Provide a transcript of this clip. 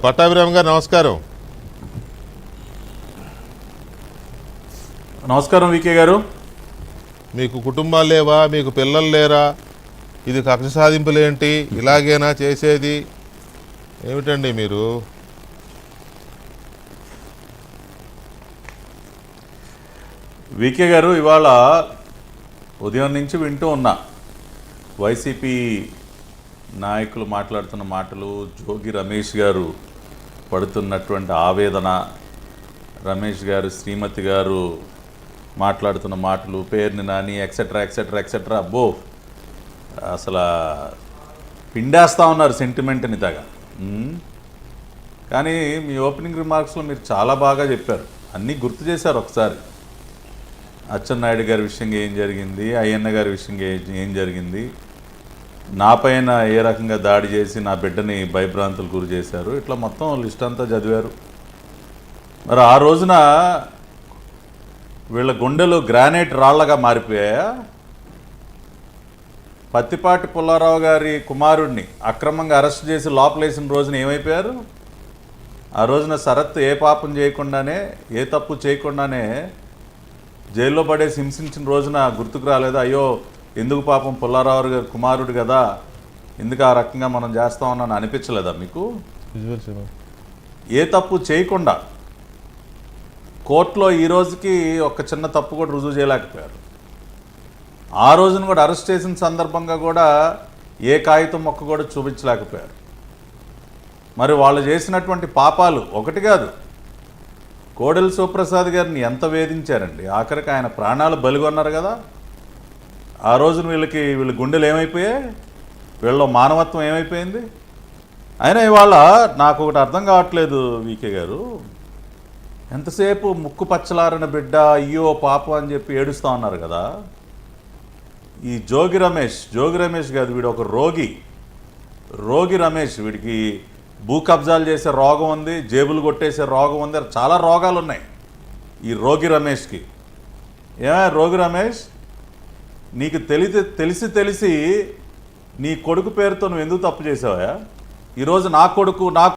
పట్టాభిరామ్ గారు నమస్కారం. నమస్కారం వికే గారు. మీకు కుటుంబాలు లేవా? మీకు పిల్లలు లేరా? ఇది కక్ష సాధింపులేంటి? ఇలాగేనా చేసేది? ఏమిటండి మీరు? వికే గారు, ఇవాళ ఉదయం నుంచి వింటూ ఉన్నా వైసీపీ నాయకులు మాట్లాడుతున్న మాటలు, జోగి రమేష్ గారు పడుతున్నటువంటి ఆవేదన, రమేష్ గారు శ్రీమతి గారు మాట్లాడుతున్న మాటలు, పేరుని నాని ఎక్సెట్రా ఎక్సెట్రా ఎక్సెట్రా. అబ్బో, అసలు పిండేస్తూ ఉన్నారు సెంటిమెంట్ని తగ. కానీ మీ ఓపెనింగ్ రిమార్క్స్లో మీరు చాలా బాగా చెప్పారు, అన్నీ గుర్తు చేశారు. ఒకసారి అచ్చెన్నాయుడు గారి విషయంగా ఏం జరిగింది, అయ్యన్న గారి విషయంగా ఏం జరిగింది, నా పైన ఏ రకంగా దాడి చేసి నా బిడ్డని భయభ్రాంతులు గురి చేశారు, ఇట్లా మొత్తం లిస్ట్ అంతా చదివారు. మరి ఆ రోజున వీళ్ళ గుండెలు గ్రానైట్ రాళ్లగా మారిపోయాయా? పత్తిపాటి పుల్లారావు గారి కుమారుడిని అక్రమంగా అరెస్ట్ చేసి లోపలేసిన రోజున ఏమైపోయారు? ఆ రోజున శరత్ ఏ పాపం చేయకుండానే, ఏ తప్పు చేయకుండానే జైల్లో పడేసి హింసించిన రోజున గుర్తుకు రాలేదు? అయ్యో, ఎందుకు పాపం పుల్లారావు గారి కుమారుడు కదా, ఎందుకు ఆ రకంగా మనం చేస్తామని అనిపించలేదా మీకు? ఏ తప్పు చేయకుండా కోర్టులో ఈ రోజుకి ఒక చిన్న తప్పు కూడా రుజువు చేయలేకపోయారు. ఆ రోజున కూడా అరెస్ట్ చేసిన సందర్భంగా కూడా ఏ కాగితం మొక్క కూడా చూపించలేకపోయారు. మరి వాళ్ళు చేసినటువంటి పాపాలు ఒకటి కాదు. కోడెల శివప్రసాద్ గారిని ఎంత వేధించారండి, ఆఖరికి ఆయన ప్రాణాలు బలిగొన్నారు కదా. ఆ రోజున వీళ్ళ గుండెలు ఏమైపోయాయి, వీళ్ళ మానవత్వం ఏమైపోయింది? అయినా ఇవాళ నాకు ఒకటి అర్థం కావట్లేదు వికే గారు, ఎంతసేపు ముక్కు పచ్చలారిన బిడ్డ అయ్యో పాపం అని చెప్పి ఏడుస్తూ ఉన్నారు కదా. ఈ జోగి రమేష్ కాదు, వీడు ఒక రోగి రమేష్. వీడికి భూ కబ్జాలు చేసే రోగం ఉంది, జేబులు కొట్టేసే రోగం ఉంది, చాలా రోగాలు ఉన్నాయి ఈ రోగి రమేష్కి. రోగి రమేష్, నీకు తెలిసి నీ కొడుకు పేరుతో నువ్వు ఎందుకు తప్పు చేసావా? ఈరోజు నా కొడుకు